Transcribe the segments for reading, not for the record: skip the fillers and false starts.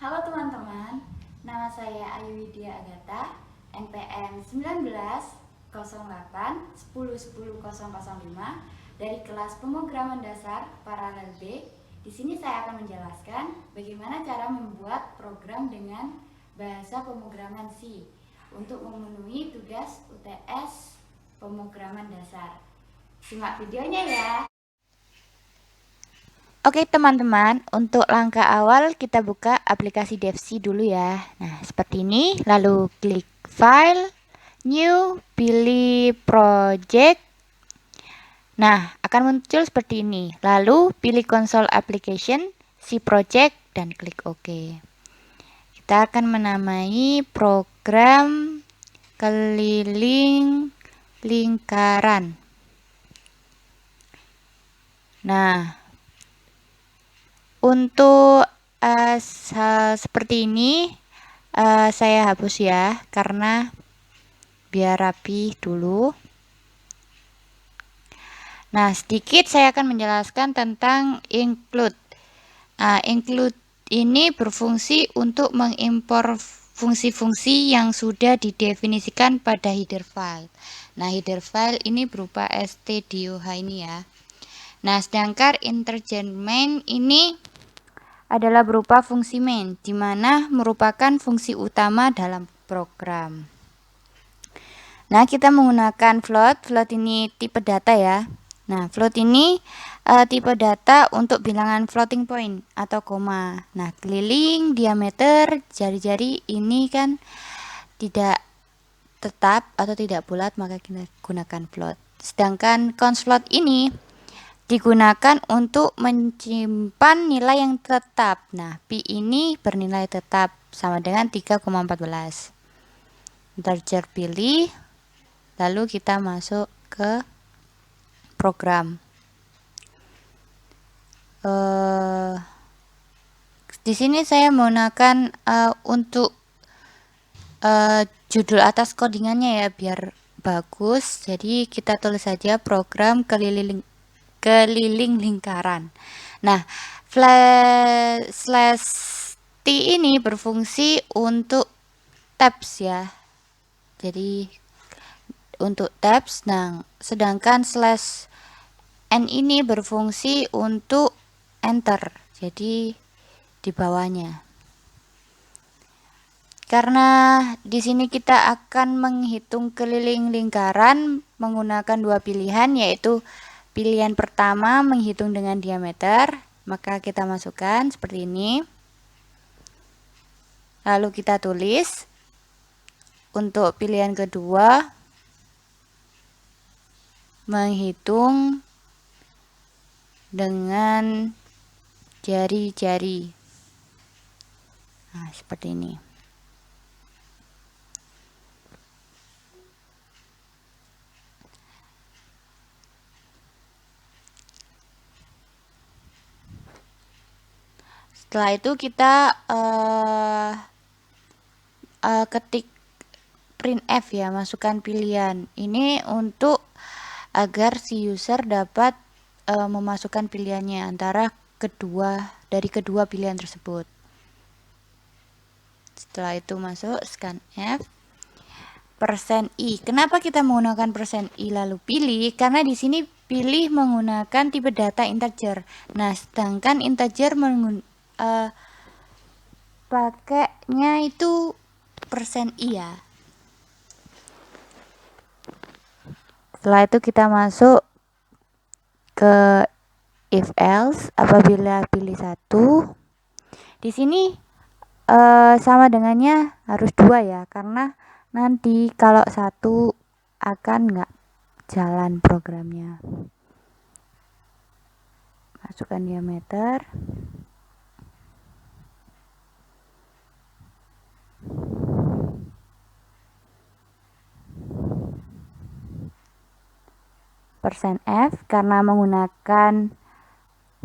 Halo teman-teman, nama saya Ayu Widya Agatha, NPM 1908 10 10 005 dari kelas pemrograman dasar paralel B. Di sini saya akan menjelaskan bagaimana cara membuat program dengan bahasa pemrograman C untuk memenuhi tugas UTS pemrograman dasar. Simak videonya ya. Oke teman-teman, untuk langkah awal kita buka aplikasi DevC dulu ya. Nah, seperti ini, lalu klik File, New, pilih Project. Nah, akan muncul seperti ini. Lalu pilih Console Application, C Project, dan klik OK. Kita akan menamai program keliling lingkaran. Nah, untuk hal seperti ini saya hapus ya, karena biar rapi dulu. Nah, sedikit saya akan menjelaskan tentang include. Include ini berfungsi untuk mengimpor fungsi-fungsi yang sudah didefinisikan pada header file. Nah, header file ini berupa stdoh ini ya. Nah, sedangkan integer main ini adalah berupa fungsi main, di mana merupakan fungsi utama dalam program. Nah, kita menggunakan float. Float ini tipe data ya. Nah, float ini tipe data untuk bilangan floating point atau koma. Nah, keliling, diameter, jari-jari ini kan tidak tetap atau tidak bulat, maka kita gunakan float. Sedangkan const float ini digunakan untuk menyimpan nilai yang tetap. Nah, Pi ini bernilai tetap sama dengan 3,14. Integer pilih, lalu kita masuk ke program. Di sini saya menggunakan untuk judul atas codingannya ya, biar bagus. Jadi kita tulis saja program keliling lingkaran. Nah, slash t ini berfungsi untuk tabs ya. Jadi untuk tabs. Nah, sedangkan slash n ini berfungsi untuk enter. Jadi di bawahnya. Karena di sini kita akan menghitung keliling lingkaran menggunakan dua pilihan, yaitu pilihan pertama menghitung dengan diameter, maka kita masukkan seperti ini. Lalu kita tulis. Untuk pilihan kedua, menghitung dengan jari-jari. Nah, seperti ini. Setelah itu kita ketik printf ya, masukkan pilihan. Ini untuk agar si user dapat memasukkan pilihannya antara dari kedua pilihan tersebut. Setelah itu masuk scanf %i. Kenapa kita menggunakan %i lalu pilih? Karena di sini pilih menggunakan tipe data integer. Nah, sedangkan integer pakainya itu %i ya. Setelah itu kita masuk ke if else. Apabila pilih 1, di sini sama dengannya harus 2 ya, karena nanti kalau 1 akan nggak jalan programnya. Masukkan diameter. %f karena menggunakan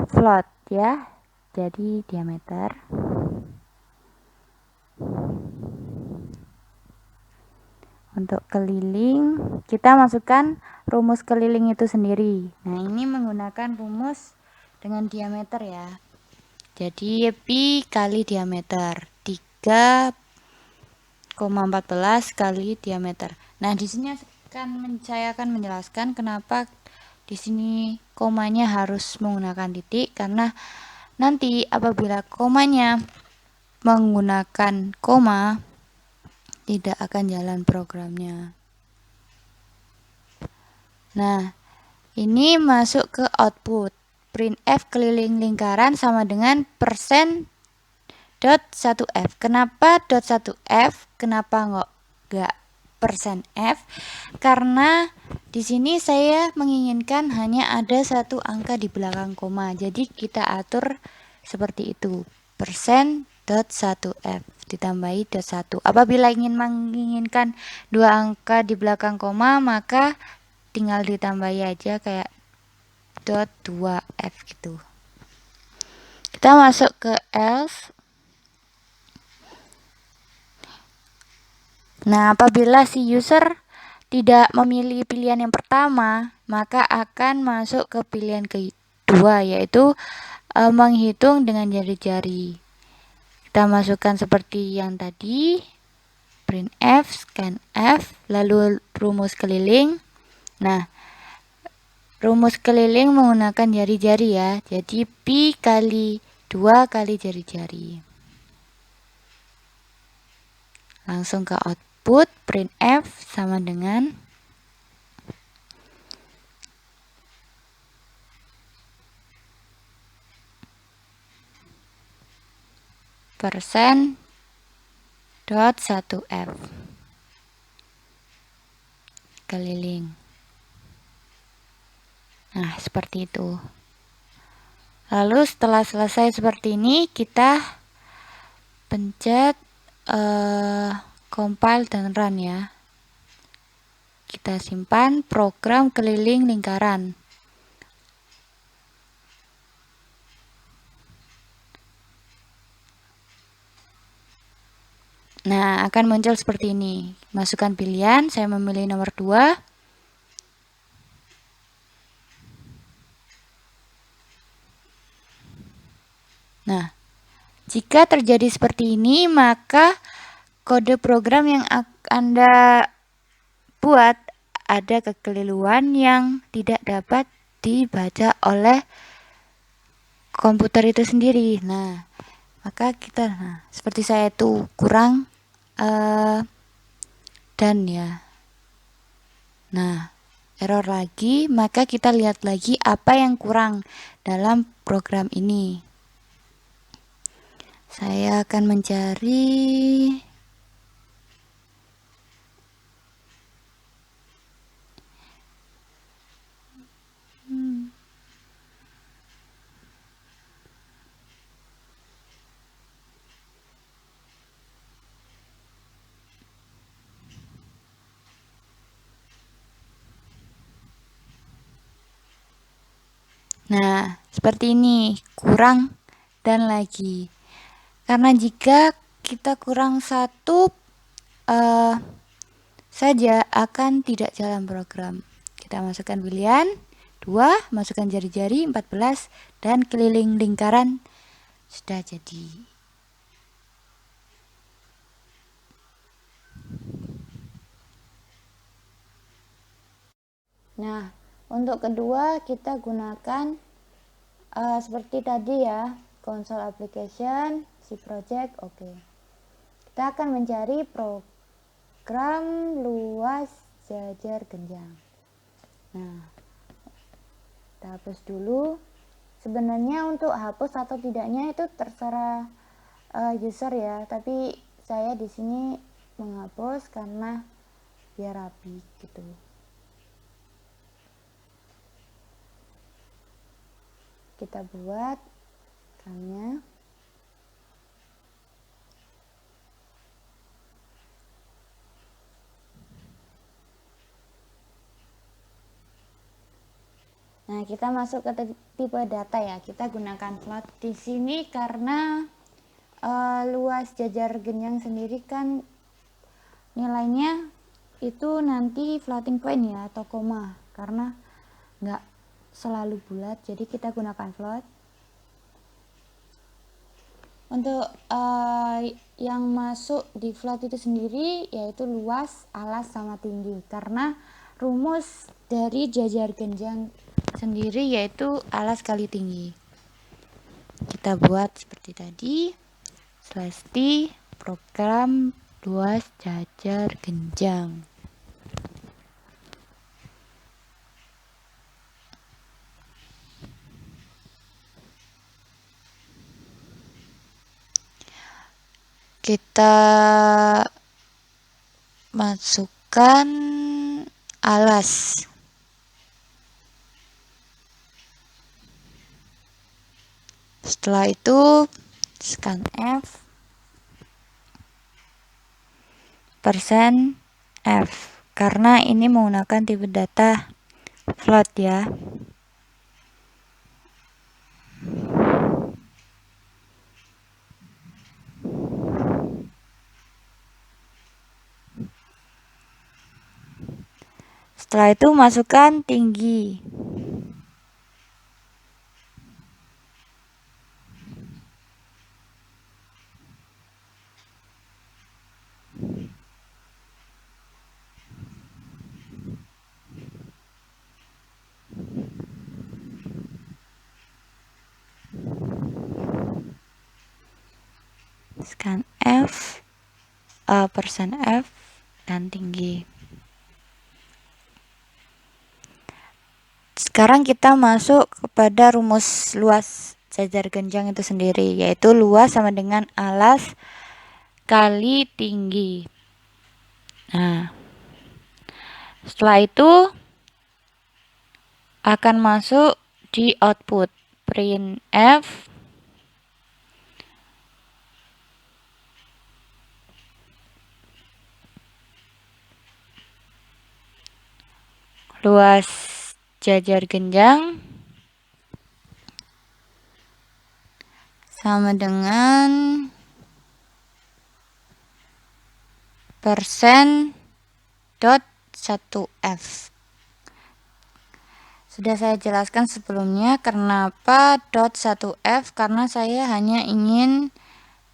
float ya, jadi diameter. Untuk keliling kita masukkan rumus keliling itu sendiri. Nah, ini menggunakan rumus dengan diameter ya, jadi pi kali diameter. 3,14 kali diameter. Nah, di sini saya akan menjelaskan kenapa di sini komanya harus menggunakan titik, karena nanti apabila komanya menggunakan koma tidak akan jalan programnya. Nah, ini masuk ke output. Printf keliling lingkaran sama dengan persen dot 1f. Kenapa dot 1f? Kenapa nggak persen f? Karena di sini saya menginginkan hanya ada satu angka di belakang koma. Jadi kita atur seperti itu. Persen dot 1f ditambahi dot 1. Apabila menginginkan dua angka di belakang koma, maka tinggal ditambahi aja kayak dot 2f gitu. Kita masuk ke else. Nah, apabila si user tidak memilih pilihan yang pertama, maka akan masuk ke pilihan kedua, yaitu menghitung dengan jari-jari. Kita masukkan seperti yang tadi, printf, scanf, lalu rumus keliling. Nah, rumus keliling menggunakan jari-jari ya, jadi pi kali 2 kali jari-jari. Langsung ke output, printf sama dengan persen dot 1f keliling. Nah, seperti itu. Lalu setelah selesai seperti ini, kita pencet compile dan run ya. Kita simpan program keliling lingkaran. Nah, akan muncul seperti ini. Masukkan pilihan, saya memilih nomor 2. Nah, jika terjadi seperti ini, maka kode program yang Anda buat ada kekeliruan yang tidak dapat dibaca oleh komputer itu sendiri. Nah, maka kita, seperti saya itu kurang dan ya. Nah, error lagi, maka kita lihat lagi apa yang kurang dalam program ini. Saya akan mencari Nah, seperti ini, kurang dan lagi. Karena jika kita kurang satu saja akan tidak jalan program. Kita masukkan pilihan 2, masukkan jari-jari 14 dan keliling lingkaran sudah jadi. Nah, untuk kedua kita gunakan seperti tadi ya, console application, si project, oke. Kita akan mencari program luas jajar genjang. Nah, kita hapus dulu. Sebenarnya untuk hapus atau tidaknya itu terserah user ya, tapi saya di sini menghapus karena biar rapi gitu. Kita buat programnya. Nah, kita masuk ke tipe data ya. Kita gunakan float di sini karena luas jajar genjang sendiri kan nilainya itu nanti floating point ya atau koma, karena nggak selalu bulat, jadi kita gunakan float. Untuk yang masuk di float itu sendiri yaitu luas, alas, sama tinggi. Karena rumus dari jajar genjang sendiri yaitu alas kali tinggi. Kita buat seperti tadi. /t program luas jajar genjang. Kita masukkan alas. Setelah itu scanf %f karena ini menggunakan tipe data float ya. Setelah itu masukkan tinggi. scanf %f dan tinggi. Sekarang kita masuk kepada rumus luas jajar genjang itu sendiri, yaitu luas sama dengan alas kali tinggi. Nah, setelah itu akan masuk di output printf luas jajar genjang sama dengan %.1f. Sudah saya jelaskan sebelumnya kenapa .1f, karena saya hanya ingin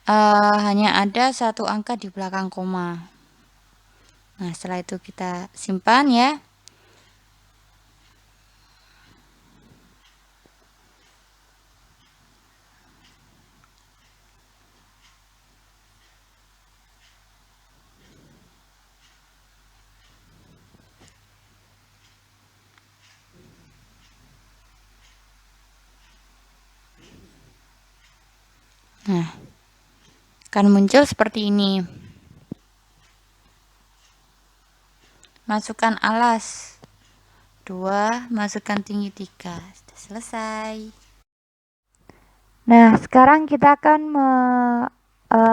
hanya ada satu angka di belakang koma. Nah, setelah itu kita simpan ya. Nah, akan muncul seperti ini. Masukkan alas 2, masukkan tinggi 3. Sudah selesai. Nah, sekarang kita akan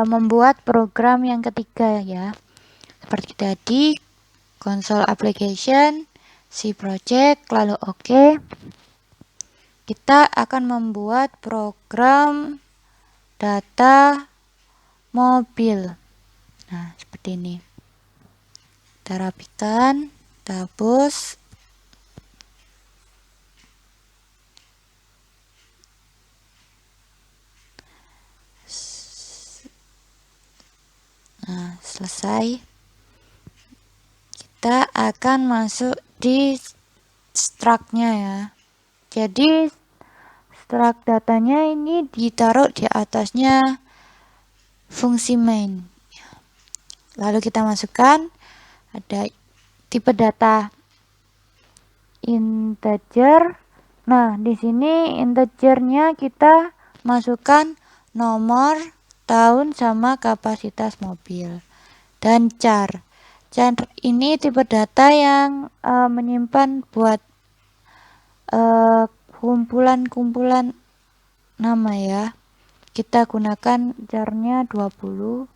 membuat program yang ketiga ya. Seperti tadi, console application, C project, lalu OK. Kita akan membuat program data mobil. Nah, seperti ini. Kita rapikan, kita hapus. Nah, selesai. Kita akan masuk di struct-nya ya. Jadi struct datanya ini ditaruh di atasnya fungsi main. Lalu kita masukkan ada tipe data integer. Nah, di sini integernya kita masukkan nomor, tahun, sama kapasitas mobil. Dan char. Char ini tipe data yang menyimpan buat kumpulan-kumpulan nama ya. Kita gunakan charnya 20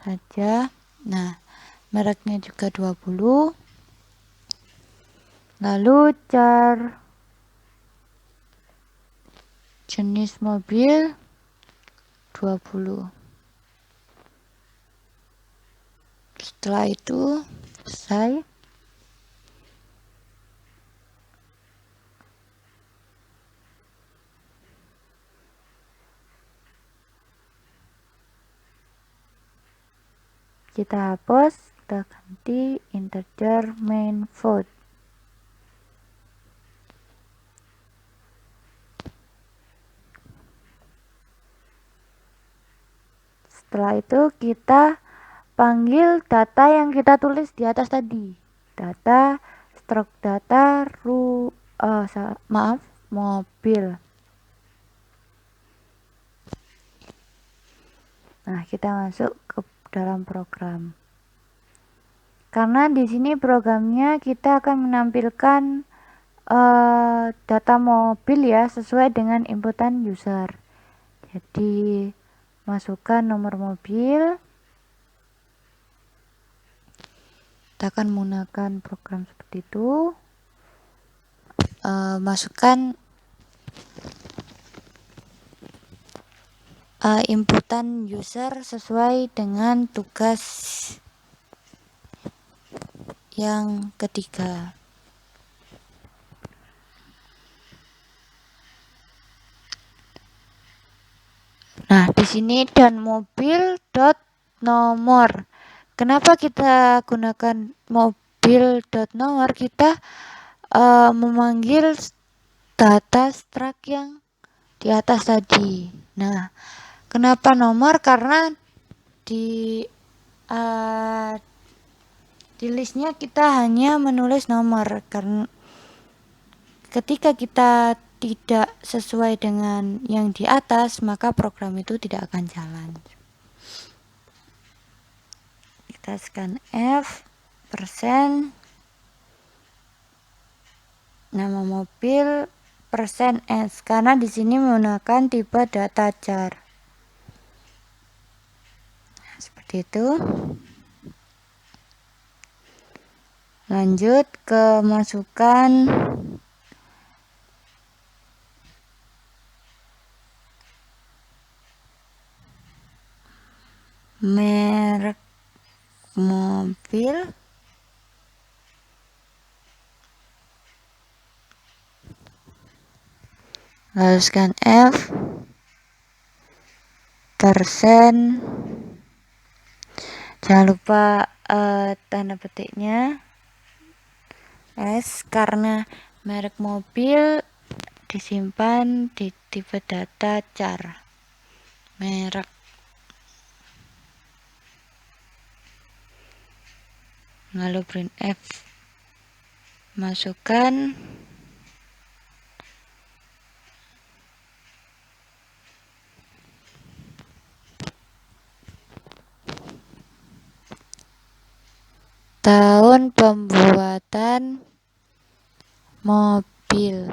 saja. Nah, mereknya juga 20. Lalu char jenis mobil 20. Setelah itu selesai. Kita hapus, kita ganti integer main float. Setelah itu kita panggil data yang kita tulis di atas tadi. Data struct data mobil. Nah, kita masuk ke dalam program. Karena di sini programnya kita akan menampilkan data mobil ya, sesuai dengan inputan user. Jadi masukkan nomor mobil. Kita akan menggunakan program seperti itu. Masukkan inputan user sesuai dengan tugas yang ketiga. Nah, di sini dan mobil dot nomor. Kenapa kita gunakan mobil dot nomor? Kita memanggil data struct yang di atas tadi. Nah, kenapa nomor? Karena di listnya kita hanya menulis nomor. Karena ketika kita tidak sesuai dengan yang di atas, maka program itu tidak akan jalan. Kita scan F persen nama mobil persen S, karena di sini menggunakan tipe data char. Nah, seperti itu. Lanjut ke masukkan merek mobil, lalu scan F persen, jangan lupa tanda petiknya S, karena merek mobil disimpan di tipe data char merek. Lalu print F, masukkan tahun pembuatan mobil.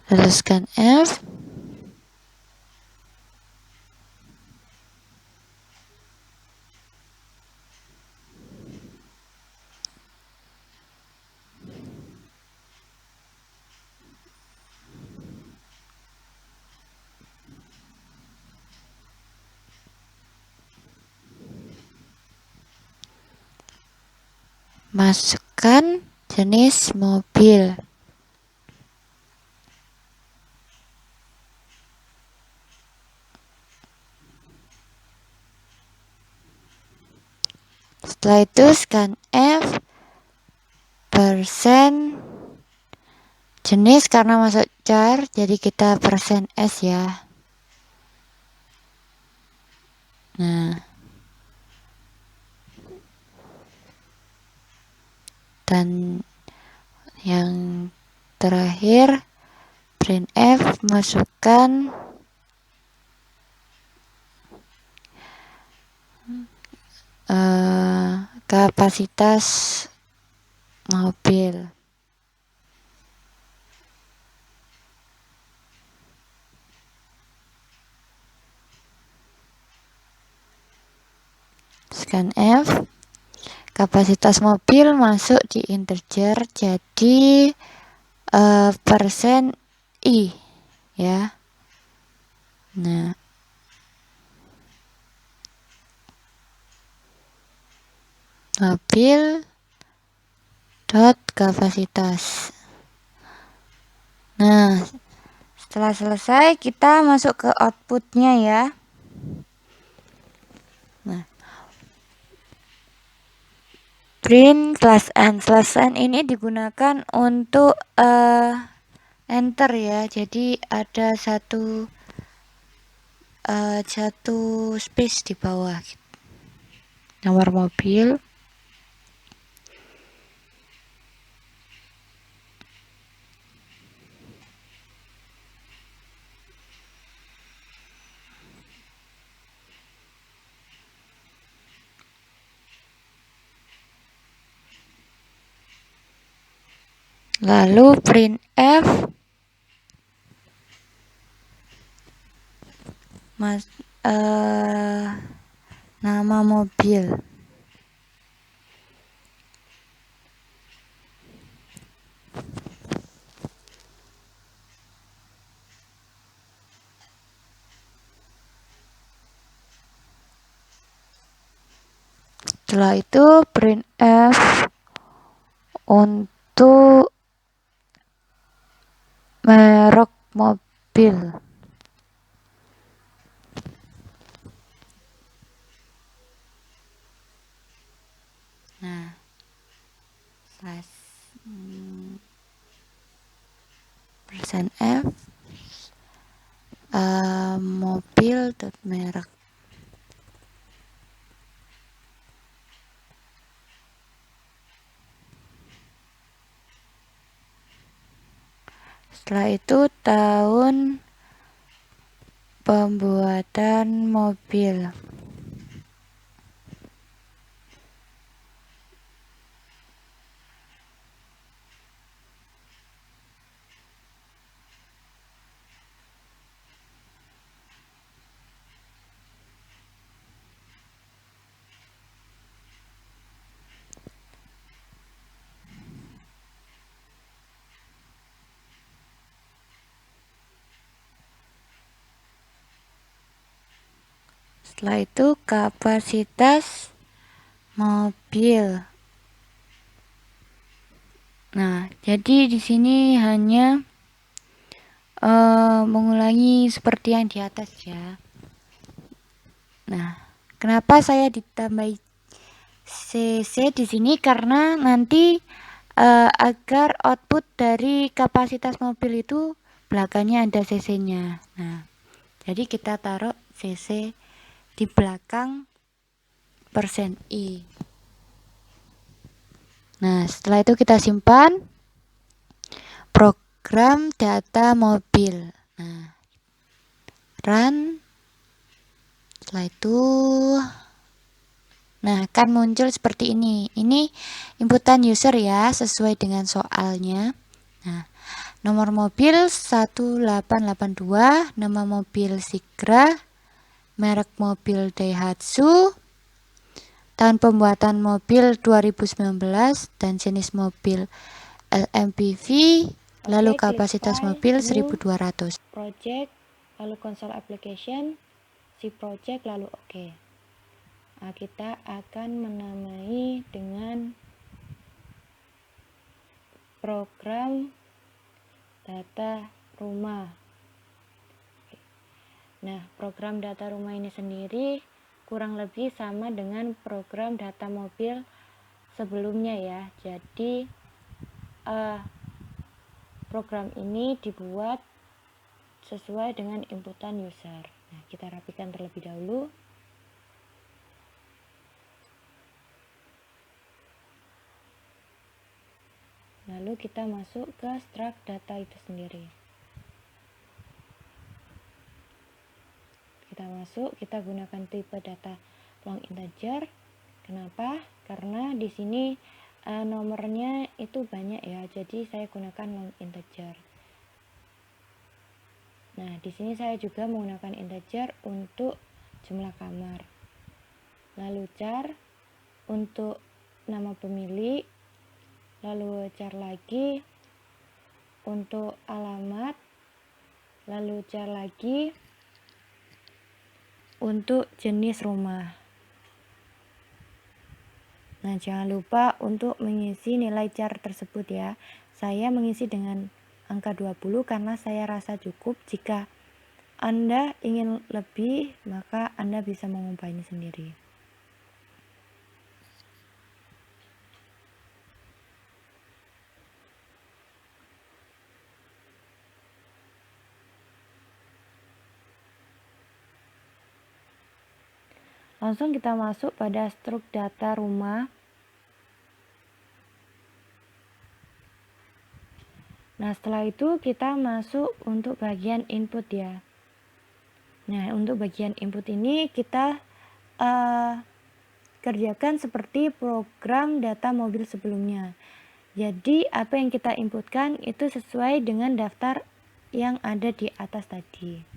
Lalu scan F. Masukkan jenis mobil. Setelah itu scan F persen jenis, karena masuk char jadi kita persen S ya. Nah, dan yang terakhir print F, masukkan kapasitas mobil. Scan F, kapasitas mobil masuk di integer jadi persen I ya. Nah, mobil dot kapasitas. Nah, Setelah selesai, kita masuk ke outputnya ya. Nah, print /n ini digunakan untuk enter ya. Jadi ada satu space di bawah. Nomor mobil. Lalu printf nama mobil. Setelah itu printf untuk merek mobil. Nah, %f mobil merek. Setelah itu tahun pembuatan mobil. Setelah itu kapasitas mobil. Nah, jadi di sini hanya mengulangi seperti yang di atas ya. Nah, kenapa saya ditambahi cc di sini? Karena nanti agar output dari kapasitas mobil itu belakangnya ada cc-nya. Nah, jadi kita taruh cc di belakang %i. Nah, setelah itu kita simpan program data mobil. Nah, run. Setelah itu, nah, akan muncul seperti ini. Ini inputan user ya, sesuai dengan soalnya. Nah, nomor mobil 1882, nama mobil Sigra, merek mobil Daihatsu, tahun pembuatan mobil 2019, dan jenis mobil LMPV, lalu kapasitas mobil 1200. Project, lalu console application, si project, lalu oke. Nah, kita akan menamai dengan program data rumah. Nah, program data rumah ini sendiri kurang lebih sama dengan program data mobil sebelumnya ya. Jadi program ini dibuat sesuai dengan inputan user. Nah, kita rapikan terlebih dahulu. Lalu kita masuk ke struct data itu sendiri. Kita masuk, kita gunakan tipe data long integer. Kenapa? Karena di sini nomornya itu banyak ya, jadi saya gunakan long integer. Nah, di sini saya juga menggunakan integer untuk jumlah kamar. Lalu char untuk nama pemilik, lalu char lagi untuk alamat, lalu char lagi untuk jenis rumah. Nah, jangan lupa untuk mengisi nilai char tersebut ya. Saya mengisi dengan angka 20 karena saya rasa cukup. Jika Anda ingin lebih, maka Anda bisa mengubah ini sendiri. Langsung kita masuk pada struk data rumah. Nah, setelah itu kita masuk untuk bagian input ya. Nah, untuk bagian input ini kita kerjakan seperti program data mobil sebelumnya. Jadi, apa yang kita inputkan itu sesuai dengan daftar yang ada di atas tadi.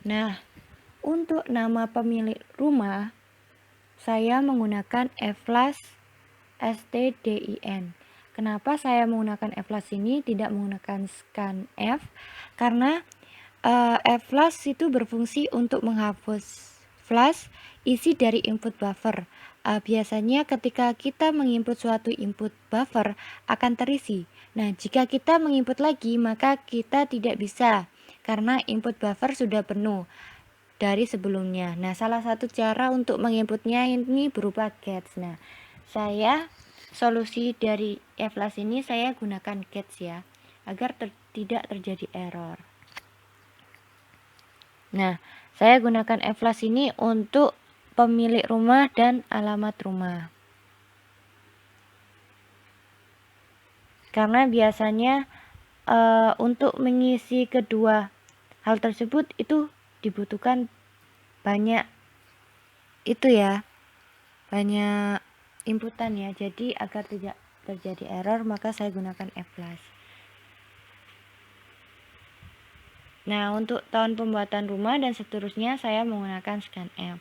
Nah, untuk nama pemilik rumah, saya menggunakan eflas stdin. Kenapa saya menggunakan eflas ini, tidak menggunakan scanf? Karena eflas itu berfungsi untuk menghapus flash isi dari input buffer. Biasanya ketika kita menginput suatu input buffer akan terisi. Nah, jika kita menginput lagi, maka kita tidak bisa karena input buffer sudah penuh dari sebelumnya. Nah, salah satu cara untuk menginputnya ini berupa gets. Nah, solusi dari eflas ini saya gunakan gets ya, agar tidak terjadi error. Nah, saya gunakan eflas ini untuk pemilik rumah dan alamat rumah. Karena biasanya untuk mengisi kedua hal tersebut itu dibutuhkan banyak banyak inputan ya. Jadi agar tidak terjadi error, maka saya gunakan eflas. Nah, untuk tahun pembuatan rumah dan seterusnya saya menggunakan scanf.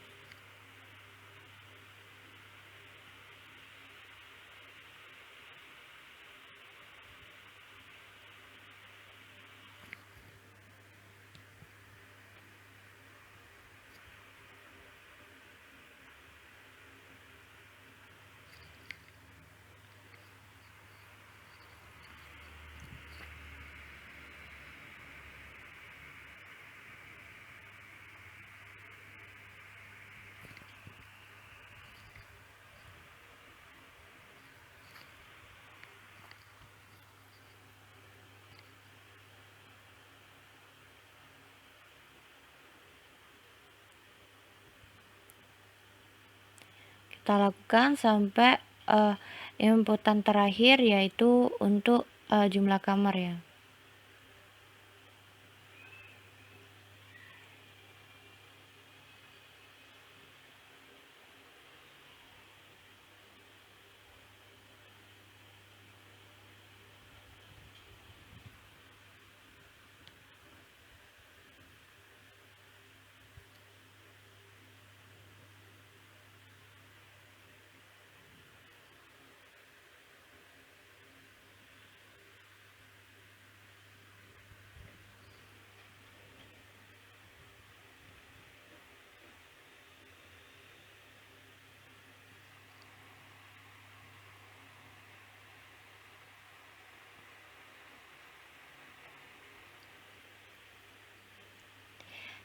Kita lakukan sampai inputan terakhir, yaitu untuk jumlah kamar ya.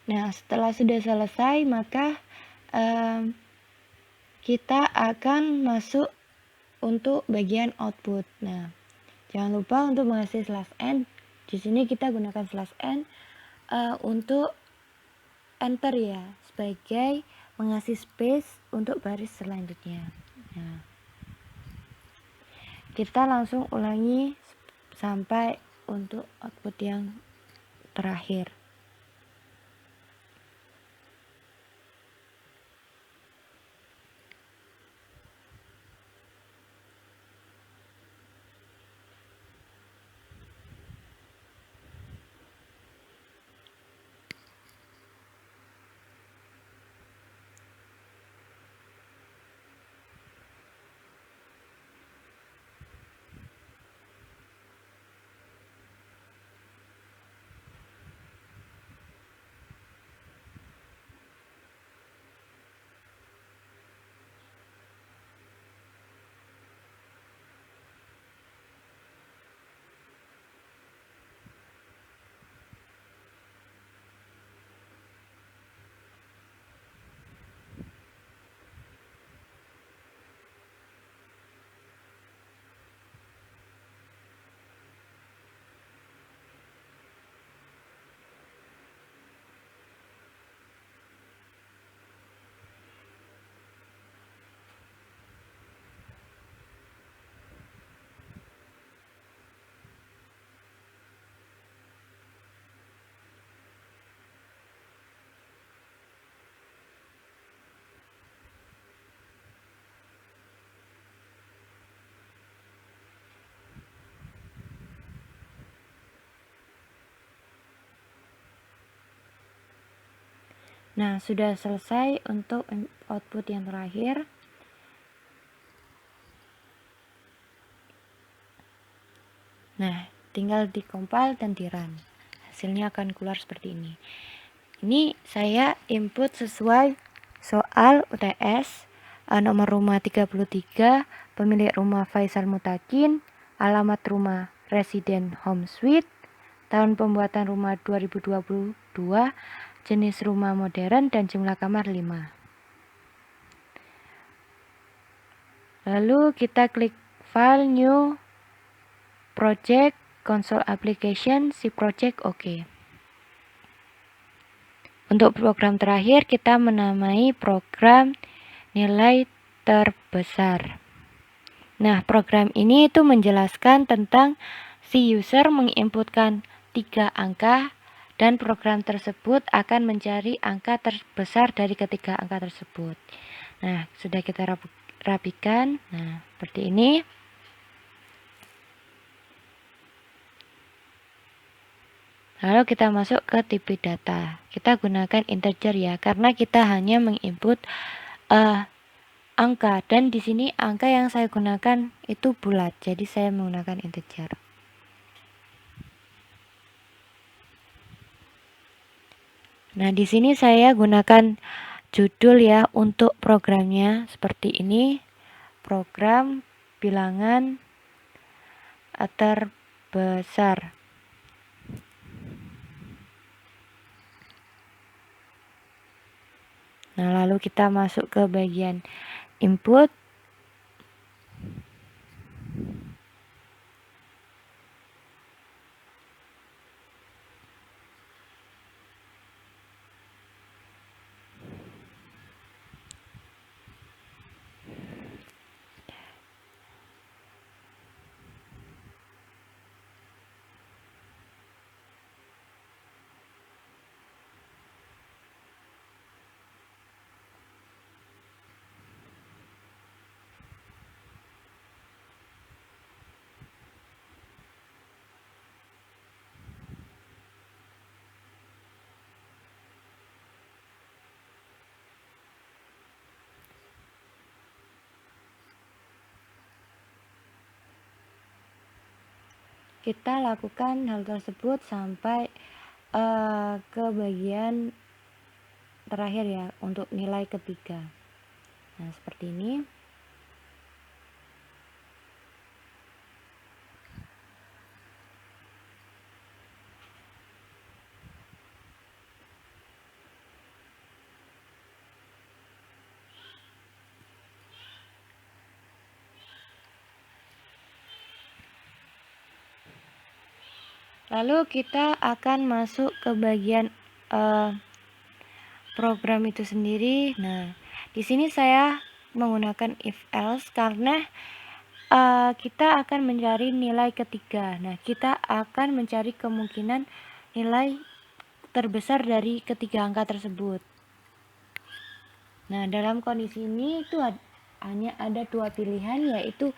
Nah, setelah sudah selesai, maka kita akan masuk untuk bagian output. Nah, jangan lupa untuk mengasih /n. Di sini kita gunakan /n untuk enter ya, sebagai mengasih space untuk baris selanjutnya. Nah, kita langsung ulangi sampai untuk output yang terakhir. Nah, sudah selesai untuk output yang terakhir. Nah, tinggal di-compile dan di-run. Hasilnya akan keluar seperti ini. Ini saya input sesuai soal UTS, nomor rumah 33, pemilik rumah Faisal Mutakin, alamat rumah Resident Home Suite, tahun pembuatan rumah 2022, jenis rumah modern dan jumlah kamar 5. Lalu kita klik file new project console application si project OK. Untuk program terakhir kita menamai program nilai terbesar. Nah, program ini itu menjelaskan tentang si user menginputkan 3 angka dan program tersebut akan mencari angka terbesar dari ketiga angka tersebut. Nah, sudah kita rapikan. Nah, seperti ini. Lalu kita masuk ke tipe data. Kita gunakan integer ya, karena kita hanya menginput angka, dan di sini angka yang saya gunakan itu bulat, jadi saya menggunakan integer. Nah, di sini saya gunakan judul ya untuk programnya seperti ini. Program bilangan terbesar. Nah, lalu kita masuk ke bagian input. Kita lakukan hal tersebut sampai ke bagian terakhir ya, untuk nilai ketiga. Nah, seperti ini. Lalu kita akan masuk ke bagian program itu sendiri. Nah, di sini saya menggunakan if else karena kita akan mencari nilai ketiga. Nah, kita akan mencari kemungkinan nilai terbesar dari ketiga angka tersebut. Nah, dalam kondisi ini itu hanya ada 2 pilihan, yaitu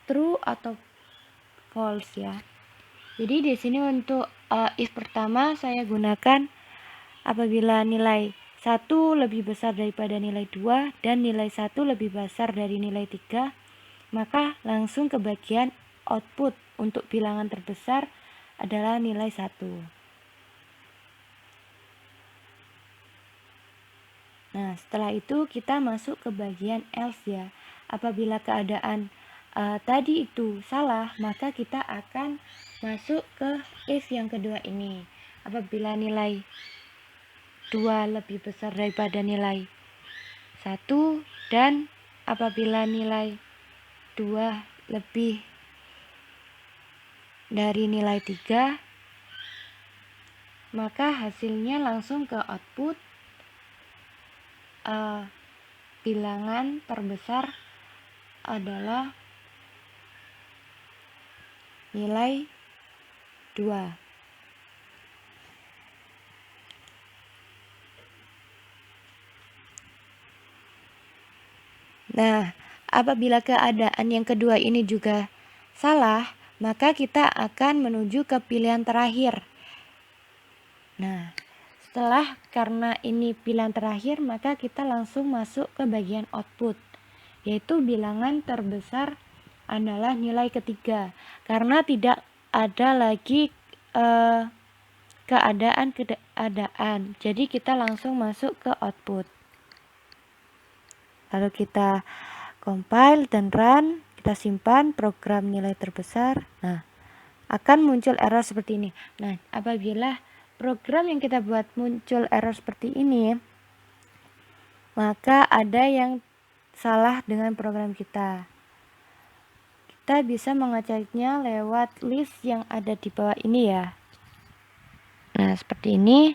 true atau false ya. Jadi di sini untuk if pertama saya gunakan apabila nilai 1 lebih besar daripada nilai 2 dan nilai 1 lebih besar dari nilai 3, maka langsung ke bagian output untuk bilangan terbesar adalah nilai 1. Nah, setelah itu kita masuk ke bagian else ya. Apabila keadaan tadi itu salah, maka kita akan masuk ke if yang kedua ini. Apabila nilai 2 lebih besar daripada nilai 1 dan apabila nilai 2 lebih dari nilai 3, maka hasilnya langsung ke output bilangan terbesar adalah nilai 2. Nah, apabila keadaan yang kedua ini juga salah, maka kita akan menuju ke pilihan terakhir. Nah, karena ini pilihan terakhir, maka kita langsung masuk ke bagian output, yaitu bilangan terbesar adalah nilai ketiga, karena tidak ada lagi keadaan. Jadi kita langsung masuk ke output. Lalu kita compile dan run, kita simpan program nilai terbesar. Nah, akan muncul error seperti ini. Nah, apabila program yang kita buat muncul error seperti ini, maka ada yang salah dengan program kita. Kita bisa mengeceknya lewat list yang ada di bawah ini ya. Nah, seperti ini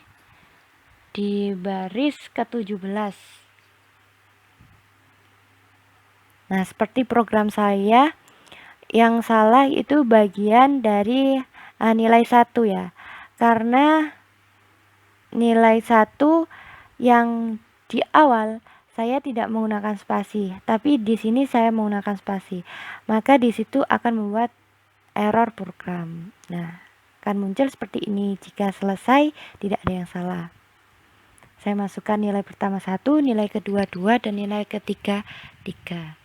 di baris ke-17. Nah, seperti program saya, yang salah itu bagian dari nilai 1 ya. Karena nilai 1 yang di awal saya tidak menggunakan spasi, tapi di sini saya menggunakan spasi. Maka di situ akan membuat error program. Nah, akan muncul seperti ini jika selesai tidak ada yang salah. Saya masukkan nilai pertama 1, nilai kedua 2, dan nilai ketiga 3.